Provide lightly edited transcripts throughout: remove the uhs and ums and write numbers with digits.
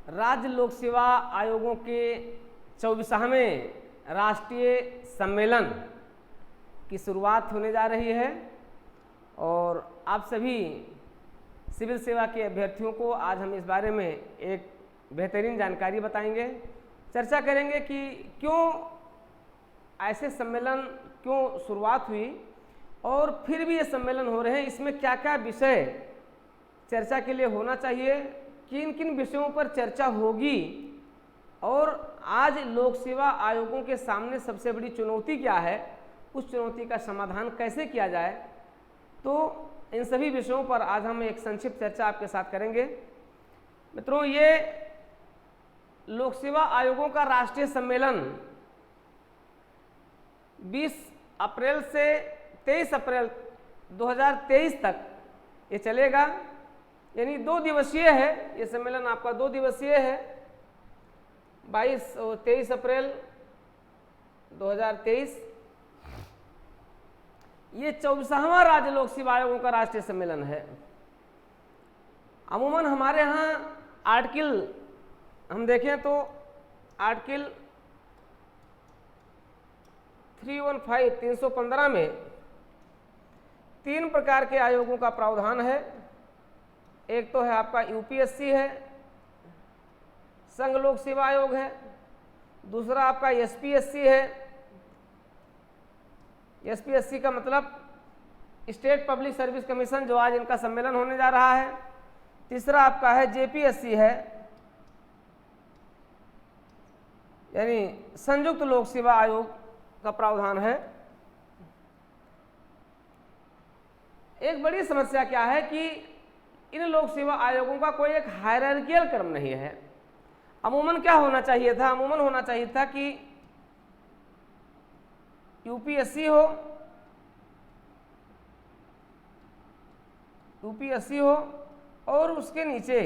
राज्य लोक सेवा आयोगों के 24वें राष्ट्रीय सम्मेलन की शुरुआत होने जा रही है और आप सभी सिविल सेवा के अभ्यर्थियों को आज हम इस बारे में एक बेहतरीन जानकारी बताएंगे। चर्चा करेंगे कि क्यों ऐसे सम्मेलन क्यों शुरुआत हुई और फिर भी ये सम्मेलन हो रहे हैं, इसमें क्या क्या विषय चर्चा के लिए होना चाहिए, किन किन विषयों पर चर्चा होगी और आज लोक सेवा आयोगों के सामने सबसे बड़ी चुनौती क्या है, उस चुनौती का समाधान कैसे किया जाए। तो इन सभी विषयों पर आज हम एक संक्षिप्त चर्चा आपके साथ करेंगे। मित्रों, ये लोक सेवा आयोगों का राष्ट्रीय सम्मेलन 20 अप्रैल से 23 अप्रैल 2023 तक ये चलेगा, यानी 2 दिवसीय है। ये सम्मेलन आपका 2 दिवसीय है, 22 और 23 अप्रैल 2023। ये 24वां राज्य लोक सेवा आयोगों का राष्ट्रीय सम्मेलन है। अमूमन हमारे यहाँ आर्टिकल हम देखें तो आर्टिकल 315 में 3 प्रकार के आयोगों का प्रावधान है। एक तो है आपका यूपीएससी है, संघ लोक सेवा आयोग है, दूसरा आपका एसपीएससी है। एसपीएससी का मतलब स्टेट पब्लिक सर्विस कमीशन, जो आज इनका सम्मेलन होने जा रहा है। तीसरा आपका है जेपीएससी है, यानी संयुक्त लोक सेवा आयोग का प्रावधान है। एक बड़ी समस्या क्या है कि इन लोक सेवा आयोगों का कोई एक हायरार्कियल क्रम नहीं है। अमूमन क्या होना चाहिए था, अमूमन होना चाहिए था कि यूपीएससी हो और उसके नीचे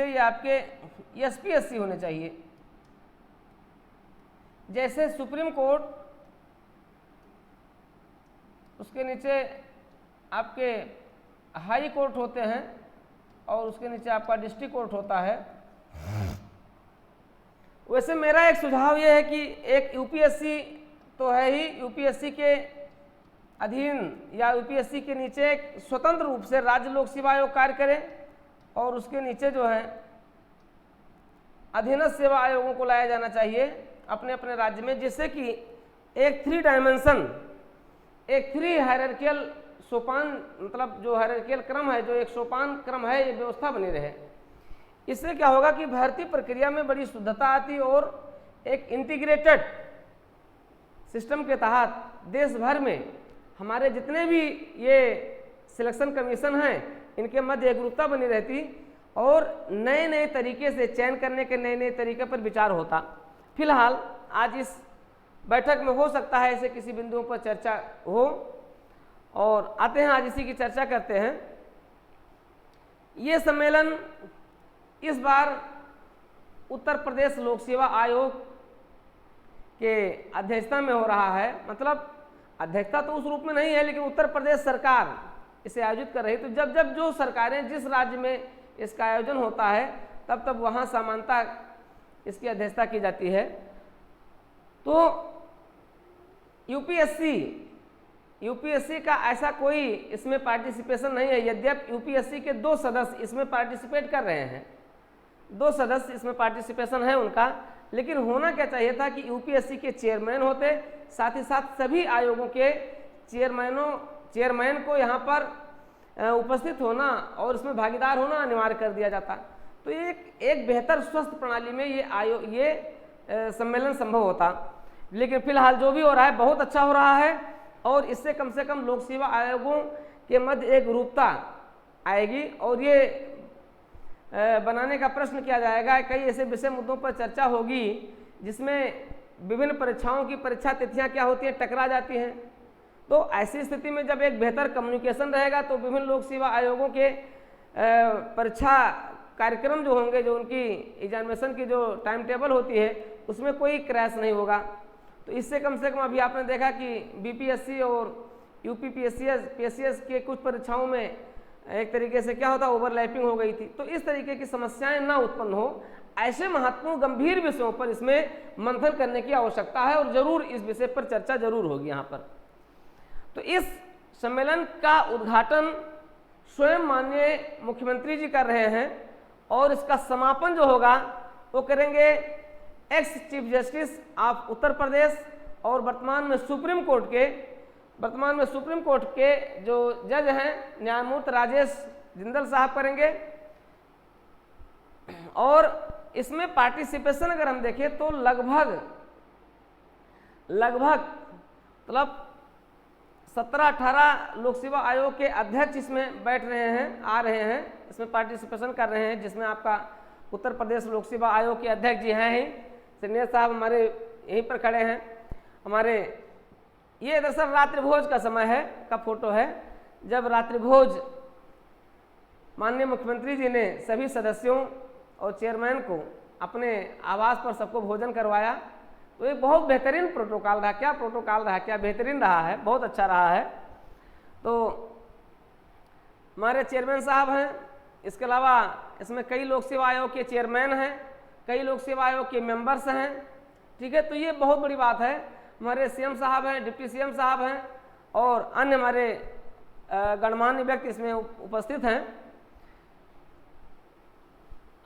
ये आपके एसपीएससी होने चाहिए। जैसे सुप्रीम कोर्ट, उसके नीचे आपके हाई कोर्ट होते हैं और उसके नीचे आपका डिस्ट्रिक्ट कोर्ट होता है। वैसे मेरा एक सुझाव ये है कि एक यूपीएससी तो है ही, यूपीएससी के अधीन या यूपीएससी के नीचे एक स्वतंत्र रूप से राज्य लोक सेवा आयोग कार्य करे और उसके नीचे जो है अधीनस्थ सेवा आयोगों को लाया जाना चाहिए अपने अपने राज्य में, जिससे कि एक 3 डायमेंशन, एक 3 हायरार्कियल सोपान, मतलब जो हायरार्कियल क्रम है, जो एक सोपान क्रम है, ये व्यवस्था बनी रहे। इससे क्या होगा कि भर्ती प्रक्रिया में बड़ी शुद्धता आती और एक इंटीग्रेटेड सिस्टम के तहत देश भर में हमारे जितने भी ये सिलेक्शन कमीशन हैं, इनके मध्य एकरूपता बनी रहती और नए नए तरीके से चयन करने के नए नए तरीके पर विचार होता। फिलहाल आज इस बैठक में हो सकता है ऐसे किसी बिंदुओं पर चर्चा हो और आते हैं, आज इसी की चर्चा करते हैं। ये सम्मेलन इस बार उत्तर प्रदेश लोक सेवा आयोग के अध्यक्षता में हो रहा है। मतलब अध्यक्षता तो उस रूप में नहीं है, लेकिन उत्तर प्रदेश सरकार इसे आयोजित कर रही है। तो जब जब जो सरकारें जिस राज्य में इसका आयोजन होता है तब तब वहाँ सामान्यतः इसकी अध्यक्षता की जाती है। तो यूपीएससी का ऐसा कोई इसमें पार्टिसिपेशन नहीं है, यद्यपि यूपीएससी के 2 सदस्य इसमें पार्टिसिपेट कर रहे हैं, 2 सदस्य इसमें पार्टिसिपेशन है उनका। लेकिन होना क्या चाहिए था कि यूपीएससी के चेयरमैन होते, साथ ही साथ सभी आयोगों के चेयरमैन को यहाँ पर उपस्थित होना और इसमें भागीदार होना अनिवार्य कर दिया जाता। तो एक बेहतर स्वस्थ प्रणाली में ये सम्मेलन संभव होता। लेकिन फिलहाल जो भी हो रहा है बहुत अच्छा हो रहा है और इससे कम से कम लोक सेवा आयोगों के मध्य एक रूपता आएगी और ये बनाने का प्रश्न किया जाएगा। कई ऐसे विषय मुद्दों पर चर्चा होगी जिसमें विभिन्न परीक्षाओं की परीक्षा तिथियां क्या होती हैं, टकरा जाती हैं। तो ऐसी स्थिति में जब एक बेहतर कम्युनिकेशन रहेगा तो विभिन्न लोक सेवा आयोगों के परीक्षा कार्यक्रम जो होंगे, जो उनकी एग्जामिनेशन की जो टाइम टेबल होती है, उसमें कोई क्रैश नहीं होगा। तो इससे कम से कम अभी आपने देखा कि बीपीएससी और यूपीपीएससीएस के कुछ परीक्षाओं में एक तरीके से क्या होता, ओवरलैपिंग हो गई थी। तो इस तरीके की समस्याएं ना उत्पन्न हो, ऐसे महत्वपूर्ण गंभीर विषयों पर इसमें मंथन करने की आवश्यकता है और जरूर इस विषय पर चर्चा जरूर होगी यहाँ पर। तो इस सम्मेलन का उद्घाटन स्वयं माननीय मुख्यमंत्री जी कर रहे हैं और इसका समापन जो होगा वो करेंगे ex chief justice of Uttar Pradesh और वर्तमान में सुप्रीम कोर्ट के जो जज हैं न्यायमूर्ति राजेश जिंदल साहब करेंगे। और इसमें पार्टिसिपेशन अगर हम देखें तो लगभग मतलब 17-18 लोक सेवा आयोग के अध्यक्ष इसमें बैठ रहे हैं, आ रहे हैं, इसमें पार्टिसिपेशन कर रहे हैं, जिसमें आपका उत्तर प्रदेश लोक सेवा आयोग के अध्यक्ष जी हैं ही, सीनियर साहब हमारे यहीं पर खड़े हैं हमारे। ये दरअसल रात्रि भोज का समय है का फोटो है, जब रात्रि भोज माननीय मुख्यमंत्री जी ने सभी सदस्यों और चेयरमैन को अपने आवास पर सबको भोजन करवाया। तो एक बहुत बेहतरीन प्रोटोकॉल रहा, क्या बेहतरीन रहा है, बहुत अच्छा रहा है। तो हमारे चेयरमैन साहब हैं, इसके अलावा इसमें कई लोक सेवा आयोग के चेयरमैन हैं, कई लोक सेवा आयोग के मेंबर्स हैं, ठीक है। तो ये बहुत बड़ी बात है। हमारे सीएम साहब हैं, डिप्टी सीएम साहब हैं और अन्य हमारे गणमान्य व्यक्ति इसमें उपस्थित हैं।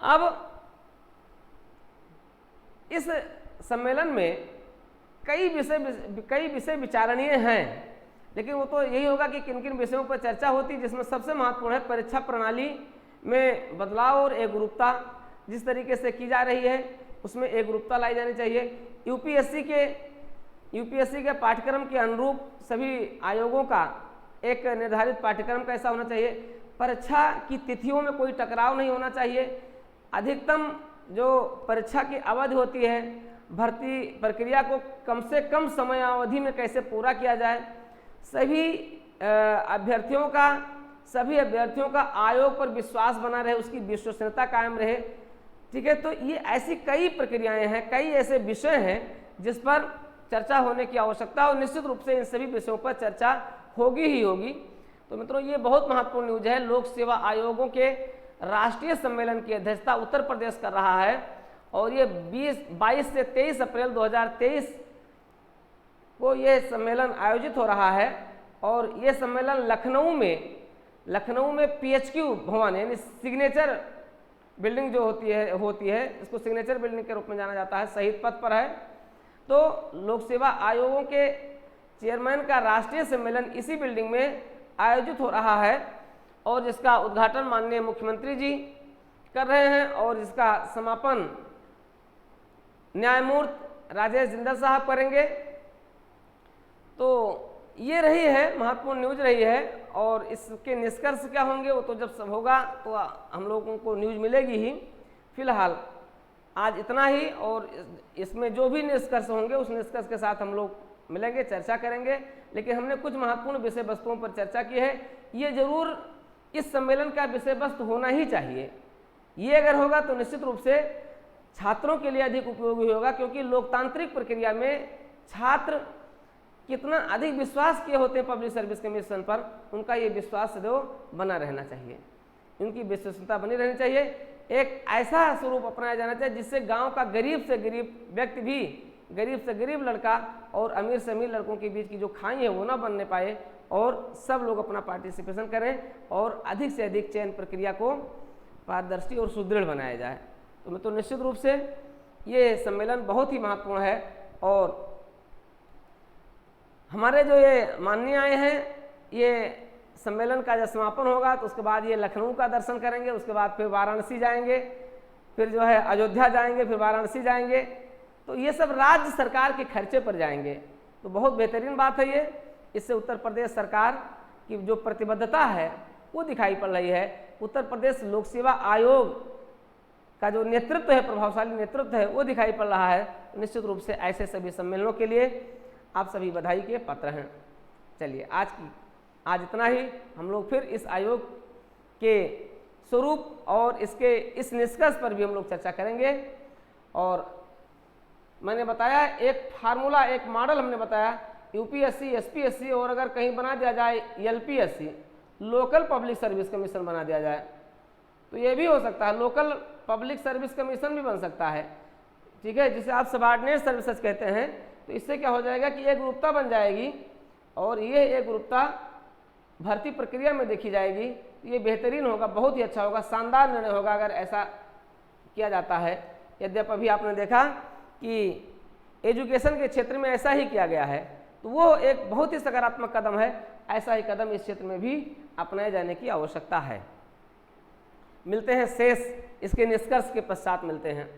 अब इस सम्मेलन में कई विषय विचारणीय हैं, लेकिन वो तो यही होगा कि किन किन विषयों पर चर्चा होती है, जिसमें सबसे महत्वपूर्ण है परीक्षा प्रणाली में बदलाव और एकरूपता। जिस तरीके से की जा रही है उसमें एकरूपता लाई जानी चाहिए। यूपीएससी के पाठ्यक्रम के अनुरूप सभी आयोगों का एक निर्धारित पाठ्यक्रम का ऐसा होना चाहिए। परीक्षा की तिथियों में कोई टकराव नहीं होना चाहिए। अधिकतम जो परीक्षा की अवधि होती है, भर्ती प्रक्रिया को कम से कम समयावधि में कैसे पूरा किया जाए, सभी अभ्यर्थियों का आयोग पर विश्वास बना रहे, उसकी विश्वसनीयता कायम रहे, ठीक है। तो ये ऐसी कई प्रक्रियाएं हैं, कई ऐसे विषय हैं जिस पर चर्चा होने की आवश्यकता और निश्चित रूप से इन सभी विषयों पर चर्चा होगी ही होगी। तो मित्रों, ये बहुत महत्वपूर्ण न्यूज है। लोक सेवा आयोगों के राष्ट्रीय सम्मेलन की अध्यक्षता उत्तर प्रदेश कर रहा है और ये 22 से 23 अप्रैल 2023 को ये सम्मेलन आयोजित हो रहा है। और ये सम्मेलन लखनऊ में PHQ भवन यानी सिग्नेचर बिल्डिंग जो होती है इसको सिग्नेचर बिल्डिंग के रूप में जाना जाता है, शहीद पथ पर है। तो लोक सेवा आयोगों के चेयरमैन का राष्ट्रीय सम्मेलन इसी बिल्डिंग में आयोजित हो रहा है और जिसका उद्घाटन माननीय मुख्यमंत्री जी कर रहे हैं और जिसका समापन न्यायमूर्ति राजेश जिंदल साहब करेंगे। तो ये रही है महत्वपूर्ण न्यूज रही है और इसके निष्कर्ष क्या होंगे वो तो जब सब होगा तो हम लोगों को न्यूज मिलेगी ही। फिलहाल आज इतना ही और इसमें जो भी निष्कर्ष होंगे उस निष्कर्ष के साथ हम लोग मिलेंगे, चर्चा करेंगे। लेकिन हमने कुछ महत्वपूर्ण विषय वस्तुओं पर चर्चा की है। ये जरूर इस सम्मेलन का विषय वस्तु होना ही चाहिए। ये अगर होगा तो निश्चित रूप से छात्रों के लिए अधिक उपयोगी होगा, क्योंकि लोकतांत्रिक प्रक्रिया में छात्र कितना अधिक विश्वास किए होते हैं पब्लिक सर्विस कमीशन पर, उनका ये विश्वास सदैव बना रहना चाहिए, उनकी विश्वसनीयता बनी रहनी चाहिए। एक ऐसा स्वरूप अपनाया जाना चाहिए जिससे गांव का गरीब से गरीब व्यक्ति भी, गरीब से गरीब लड़का और अमीर से अमीर लड़कों के बीच की जो खाई है वो ना बनने पाए और सब लोग अपना पार्टिसिपेशन करें और अधिक से अधिक चयन प्रक्रिया को पारदर्शी और सुदृढ़ बनाया जाए। तो मैं तो निश्चित रूप से ये सम्मेलन बहुत ही महत्वपूर्ण है और हमारे जो ये माननीय आए हैं, ये सम्मेलन का जब समापन होगा तो उसके बाद ये लखनऊ का दर्शन करेंगे, उसके बाद फिर वाराणसी जाएंगे, फिर जो है अयोध्या जाएंगे, फिर वाराणसी जाएंगे। तो ये सब राज्य सरकार के खर्चे पर जाएंगे। तो बहुत बेहतरीन बात है ये। इससे उत्तर प्रदेश सरकार की जो प्रतिबद्धता है वो दिखाई पड़ रही है। उत्तर प्रदेश लोक सेवा आयोग का जो नेतृत्व है, प्रभावशाली नेतृत्व है, वो दिखाई पड़ रहा है। तो निश्चित रूप से ऐसे सभी सम्मेलनों के लिए आप सभी बधाई के पात्र हैं। चलिए आज इतना ही। हम लोग फिर इस आयोग के स्वरूप और इसके इस निष्कर्ष पर भी हम लोग चर्चा करेंगे। और मैंने बताया एक फार्मूला, एक मॉडल हमने बताया, यूपीएससी, एसपीएससी और अगर कहीं बना दिया जाए LPSC local public service commission बना दिया जाए। तो ये भी हो सकता है, लोकल पब्लिक सर्विस कमीशन भी बन सकता है, ठीक है, जिसे आप सबऑर्डिनेट सर्विसेज कहते हैं। तो इससे क्या हो जाएगा कि एकरूपता बन जाएगी और ये एकरूपता भर्ती प्रक्रिया में देखी जाएगी। ये बेहतरीन होगा, बहुत ही अच्छा होगा, शानदार निर्णय होगा अगर ऐसा किया जाता है। यद्यपि अभी आपने देखा कि एजुकेशन के क्षेत्र में ऐसा ही किया गया है, तो वो एक बहुत ही सकारात्मक कदम है। ऐसा ही कदम इस क्षेत्र में भी अपनाए जाने की आवश्यकता है। मिलते हैं शेष इसके निष्कर्ष के पश्चात मिलते हैं।